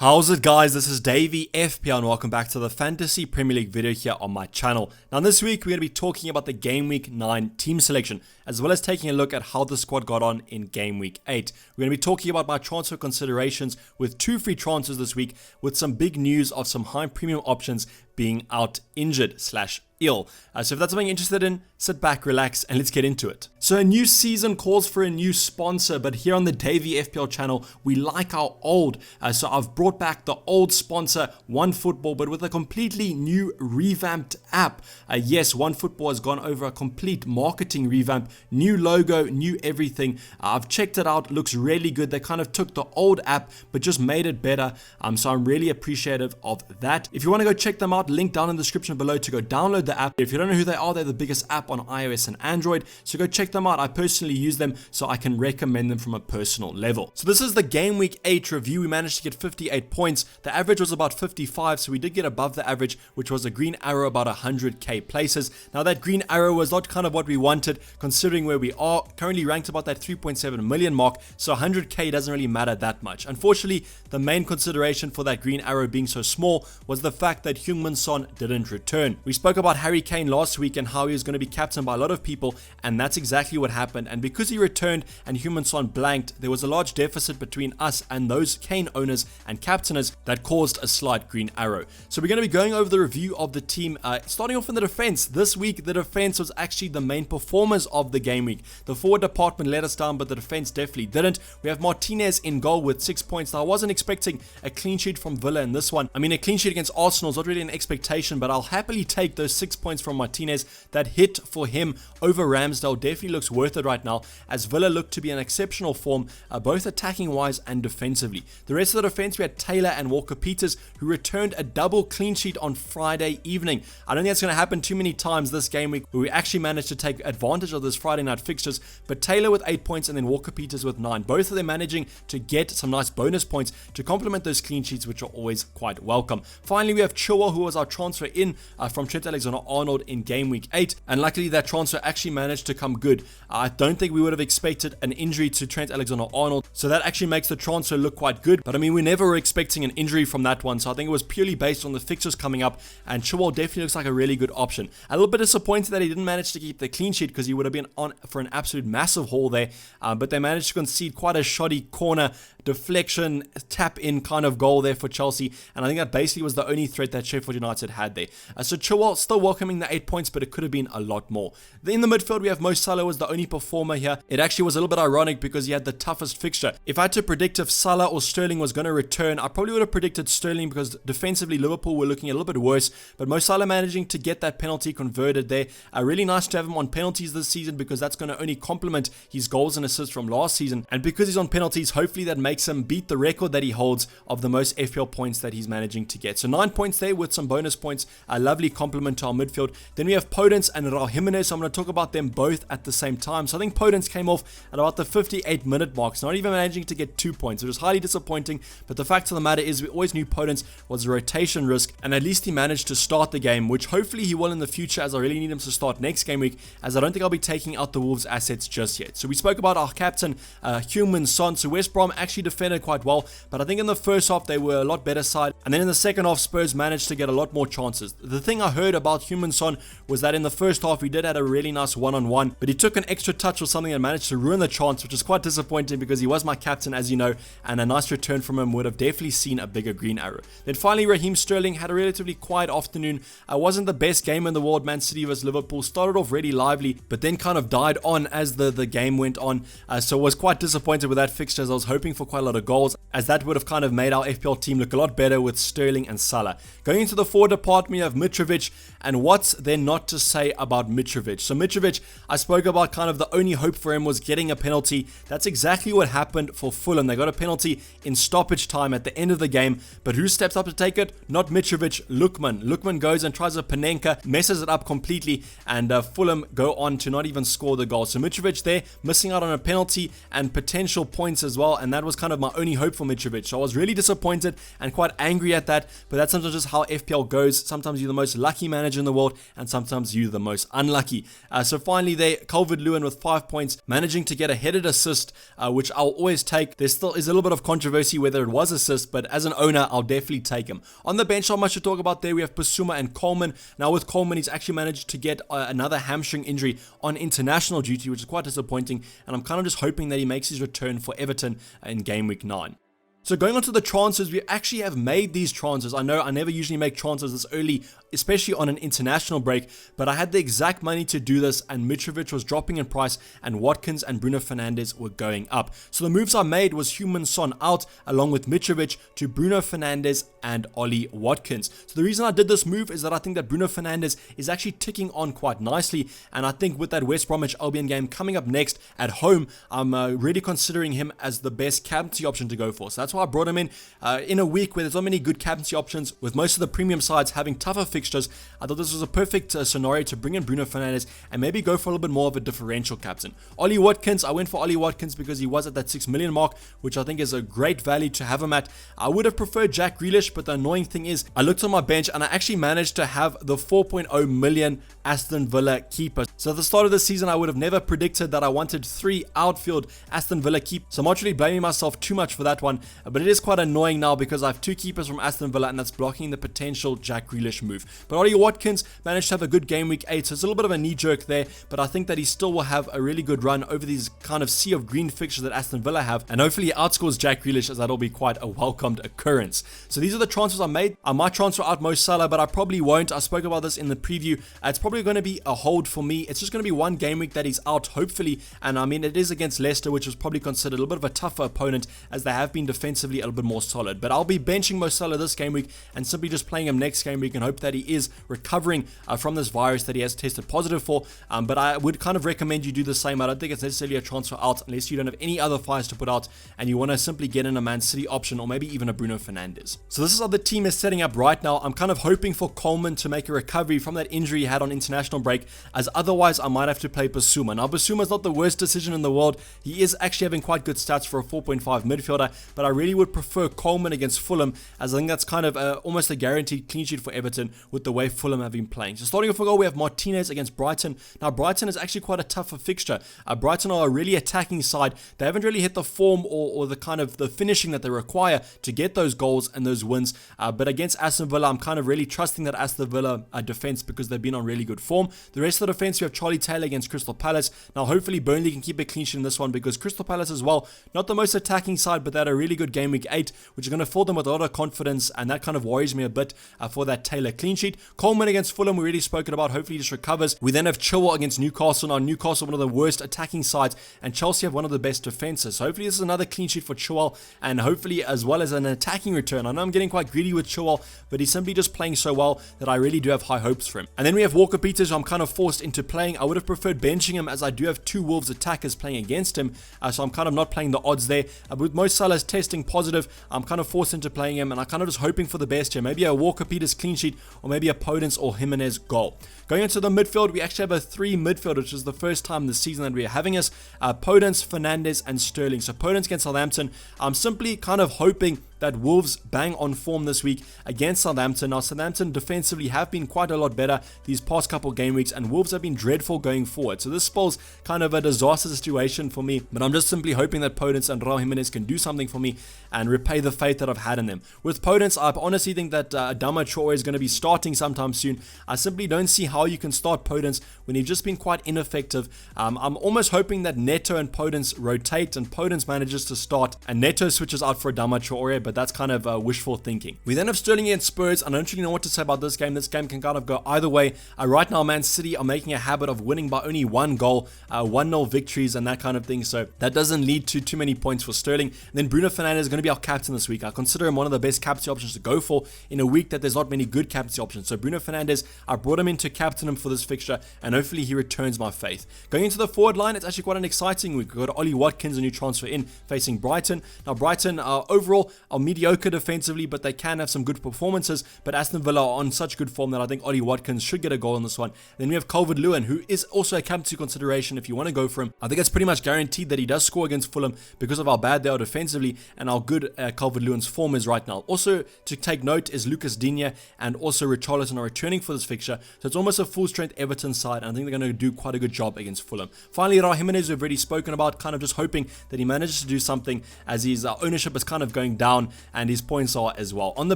How's it, guys? This is Dayvy FPL and welcome back to the Fantasy Premier League video here on my channel. Now this week we're going to be talking about the Game Week 9 team selection, as well as taking a look at how the squad got on in Game Week 8. We're going to be talking about my transfer considerations with 2 free transfers this week, with some big news of some high premium options being out injured / ill. So if that's something you're interested in, sit back, relax, and let's get into it. So a new season calls for a new sponsor, but here on the Dayvy FPL channel, we like our old. So I've brought back the old sponsor, OneFootball, but with a completely new revamped app. Yes, OneFootball has gone over a complete marketing revamp, new logo, new everything. I've checked it out, looks really good. They kind of took the old app, but just made it better. So I'm really appreciative of that. If you want to go check them out, link down in the description below to go download the app. If you don't know who they are, they're the biggest app on iOS and Android, so go check them out. I personally use them, so I can recommend them from a personal level. So this is the Game Week 8 review. We managed to get 58 points. The average was about 55, so we did get above the average, which was a green arrow about 100k places. Now that green arrow was not kind of what we wanted, considering where we are currently ranked about that 3.7 million mark, so 100k doesn't really matter that much. Unfortunately, the main consideration for that green arrow being so small was the fact that Heung-min Son didn't return. We spoke about Harry Kane last week and how he was going to be captained by a lot of people, and that's exactly what happened. And because he returned and Heung-min Son blanked, there was a large deficit between us and those Kane owners and captainers that caused a slight green arrow. So we're going to be going over the review of the team, starting off in the defense. This week the defense was actually the main performers of the game week. The forward department let us down, but the defense definitely didn't. We have Martinez in goal with 6 points. Now I wasn't expecting a clean sheet from Villa in this one. I mean, a clean sheet against Arsenal is not really an expectation, but I'll happily take those 6 points from Martinez. That hit for him over Ramsdale definitely looks worth it right now, as Villa look to be in exceptional form, both attacking wise and defensively. The rest of the defense, we had Taylor and Walker-Peters, who returned a double clean sheet on Friday evening. I don't think that's going to happen too many times this game week, where we actually managed to take advantage of this Friday night fixtures. But Taylor with 8 points and then Walker-Peters with 9, both of them managing to get some nice bonus points to complement those clean sheets, which are always quite welcome. Finally, we have Chilwell, who was our transfer in from Trent Alexander-Arnold in Game Week 8, and luckily that transfer actually managed to come good. I don't think we would have expected an injury to Trent Alexander-Arnold, so that actually makes the transfer look quite good. But I mean, we never were expecting an injury from that one, so I think it was purely based on the fixtures coming up, and Chilwell definitely looks like a really good option. A little bit disappointed that he didn't manage to keep the clean sheet, because he would have been on for an absolute massive haul there, but they managed to concede quite a shoddy corner deflection, tap in kind of goal there for Chelsea, and I think that basically was the only threat that Sheffield United had there. So Chilwell still welcoming the 8 points, but it could have been a lot more. In the midfield, we have Salah was the only performer here. It actually was a little bit ironic because he had the toughest fixture. If I had to predict if Salah or Sterling was going to return, I probably would have predicted Sterling, because defensively Liverpool were looking a little bit worse, but Salah managing to get that penalty converted there. Really nice to have him on penalties this season, because that's going to only complement his goals and assists from last season, and because he's on penalties, hopefully that makes him beat the record that he holds of the most FPL points that he's managing to get. So 9 points there with some bonus points, a lovely compliment to our midfield. Then we have Podence and Raul Jimenez, so I'm going to talk about them both at the same time. So I think Podence came off at about the 58-minute mark, so not even managing to get 2 points, which was highly disappointing, but the fact of the matter is we always knew Podence was a rotation risk, and at least he managed to start the game, which hopefully he will in the future, as I really need him to start next game week, as I don't think I'll be taking out the Wolves assets just yet. So we spoke about our captain, Heung-min Son. So West Brom actually defended quite well, but I think in the first half they were a lot better side, and then in the second half Spurs managed to get a lot more chances. The thing I heard about Heung-min Son was that in the first half he did have a really nice one-on-one, but he took an extra touch or something and managed to ruin the chance, which is quite disappointing because he was my captain, as you know, and a nice return from him would have definitely seen a bigger green arrow. Then finally, Raheem Sterling had a relatively quiet afternoon. Wasn't the best game in the world. Man City vs Liverpool started off really lively, but then kind of died on as the game went on, so was quite disappointed with that fixture, as I was hoping for quite a lot of goals, as that would have kind of made our FPL team look a lot better with Sterling and Salah. Going into the forward department, we have Mitrovic, and what's there not to say about Mitrovic? So Mitrovic, I spoke about kind of the only hope for him was getting a penalty. That's exactly what happened for Fulham. They got a penalty in stoppage time at the end of the game, but who steps up to take it? Not Mitrovic, Lookman. Lookman goes and tries a Panenka, messes it up completely, and Fulham go on to not even score the goal. So Mitrovic there, missing out on a penalty and potential points as well, and that was kind of my only hope for for Mitrovic. So I was really disappointed and quite angry at that, but that's sometimes just how FPL goes. Sometimes you're the most lucky manager in the world, and sometimes you're the most unlucky. So finally there, Calvert-Lewin with 5 points, managing to get a headed assist, which I'll always take. There still is a little bit of controversy whether it was assist, but as an owner, I'll definitely take him. On the bench, not much to talk about there. We have Basuma and Coleman. Now with Coleman, he's actually managed to get another hamstring injury on international duty, which is quite disappointing, and I'm kind of just hoping that he makes his return for Everton in game week 9. So going on to the transfers, we actually have made these transfers. I know I never usually make transfers this early, especially on an international break, but I had the exact money to do this, and Mitrovic was dropping in price, and Watkins and Bruno Fernandes were going up. So the moves I made was Heung-min Son out, along with Mitrovic, to Bruno Fernandes and Ollie Watkins. So the reason I did this move is that I think that Bruno Fernandes is actually ticking on quite nicely, and I think with that West Bromwich Albion game coming up next at home, I'm really considering him as the best captaincy option to go for. So that's why I brought him in a week where there's not many good captaincy options, with most of the premium sides having tougher fixtures. I thought this was a perfect scenario to bring in Bruno Fernandes and maybe go for a little bit more of a differential captain. Ollie Watkins, I went for Ollie Watkins because he was at that 6 million mark, which I think is a great value to have him at. I would have preferred Jack Grealish, but the annoying thing is I looked on my bench and I actually managed to have the 4.0 million Aston Villa keeper. So at the start of the season, I would have never predicted that I wanted 3 outfield Aston Villa keepers. So I'm not really blaming myself too much for that one, but it is quite annoying now because I have 2 keepers from Aston Villa, and that's blocking the potential Jack Grealish move. But Ollie Watkins managed to have a good game week 8, so it's a little bit of a knee jerk there, but I think that he still will have a really good run over these kind of sea of green fixtures that Aston Villa have, and hopefully he outscores Jack Grealish, as that'll be quite a welcomed occurrence. So these are the transfers I made. I might transfer out Mo Salah, but I probably won't. I spoke about this in the preview. It's probably going to be a hold for me. It's just going to be one game week that he's out, hopefully, and I mean, it is against Leicester, which was probably considered a little bit of a tougher opponent, as they have been defensively a little bit more solid. But I'll be benching Mo Salah this game week and simply just playing him next game week and hope that he is recovering from this virus that he has tested positive for. But I would kind of recommend you do the same. I don't think it's necessarily a transfer out unless you don't have any other fires to put out and you want to simply get in a Man City option or maybe even a Bruno Fernandes. So this is how the team is setting up right now. I'm kind of hoping for Coleman to make a recovery from that injury he had on international break, as otherwise I might have to play Basuma. Now Basuma is not the worst decision in the world. He is actually having quite good stats for a 4.5 midfielder, but I really would prefer Coleman against Fulham, as I think that's kind of almost a guaranteed clean sheet for Everton with the way Fulham have been playing. So starting off for goal, we have Martinez against Brighton. Now Brighton is actually quite a tougher fixture. Brighton are a really attacking side. They haven't really hit the form or the kind of the finishing that they require to get those goals and those wins. But against Aston Villa, I'm kind of really trusting that Aston Villa defense because they've been on really good form. The rest of the defense, we have Charlie Taylor against Crystal Palace. Now hopefully Burnley can keep a clean sheet in this one, because Crystal Palace as well, not the most attacking side, but they had a really good game week 8, which is going to fill them with a lot of confidence, and that kind of worries me a bit for that Taylor clean sheet. Coleman against Fulham, we already spoken about. Hopefully he just recovers. We then have Chilwell against Newcastle. Now Newcastle, one of the worst attacking sides, and Chelsea have one of the best defenses. So hopefully this is another clean sheet for Chilwell, and hopefully as well as an attacking return. I know I'm getting quite greedy with Chilwell, but he's simply just playing so well that I really do have high hopes for him. And then we have Walker Peters, who I'm kind of forced into playing. I would have preferred benching him, as I do have 2 Wolves attackers playing against him, so I'm kind of not playing the odds there. But with Mo Salah's testing positive, I'm kind of forced into playing him, and I'm kind of just hoping for the best here. Maybe a Walker Peters clean sheet, or maybe a Podence or Jimenez goal. Going into the midfield, we actually have a 3 midfield, which is the first time this season that we're having us. Podence, Fernandes, and Sterling. So Podence against Southampton. I'm simply kind of hoping that Wolves bang on form this week against Southampton. Now, Southampton defensively have been quite a lot better these past couple game weeks, and Wolves have been dreadful going forward. So this spells kind of a disaster situation for me, but I'm just simply hoping that Podence and Raul Jimenez can do something for me and repay the faith that I've had in them. With Podence, I honestly think that Adama Traore is going to be starting sometime soon. I simply don't see how you can start Podence when he's just been quite ineffective. I'm almost hoping that Neto and Podence rotate and Podence manages to start and Neto switches out for Adama Traore, but that's kind of wishful thinking. We then have Sterling against Spurs. I don't really know what to say about this game. This game can kind of go either way. Right now, Man City are making a habit of winning by only 1 goal, 1-0 victories and that kind of thing, so that doesn't lead to too many points for Sterling. And then Bruno Fernandes is going to be our captain this week. I consider him one of the best captaincy options to go for in a week that there's not many good captaincy options. So Bruno Fernandes, I brought him in to captain him for this fixture, and hopefully he returns my faith. Going into the forward line, it's actually quite an exciting week. We've got Ollie Watkins, a new transfer in, facing Brighton. Now Brighton overall are mediocre defensively, but they can have some good performances. But Aston Villa are on such good form that I think Ollie Watkins should get a goal in this one. Then we have Calvert-Lewin, who is also a captaincy consideration if you want to go for him. I think it's pretty much guaranteed that he does score against Fulham because of how bad they are defensively and how good Calvert-Lewin's form is right now. Also to take note is Lucas Digne and also Richarlison are returning for this fixture, so it's almost a full strength Everton side, and I think they're going to do quite a good job against Fulham. Finally, Raul Jimenez, we've already spoken about, kind of just hoping that he manages to do something as his ownership is kind of going down and his points are as well. On the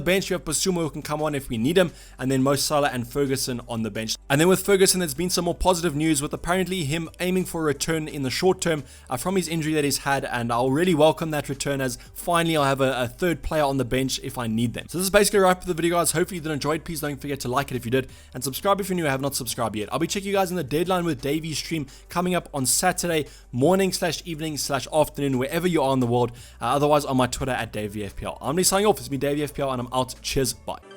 bench, you have Basuma who can come on if we need him, and then Mo Salah and Ferguson on the bench. And then with Ferguson, there's been some more positive news with apparently him aiming for a return in the short term from his injury that he's had, and I'll really welcome that return as finally I'll have a third player on the bench if I need them. So this is basically a wrap of the video, guys. Hopefully you did enjoy it. Please don't forget to like it if you did, and subscribe if you're new and have not subscribed yet. I'll be checking you guys in the Deadline with Dayvy stream coming up on Saturday morning / evening / afternoon, wherever you are in the world. Otherwise on my Twitter at DayvyFPL. I'm going to be signing off. It's me, Dayvy FPL, and I'm out. Cheers, bye.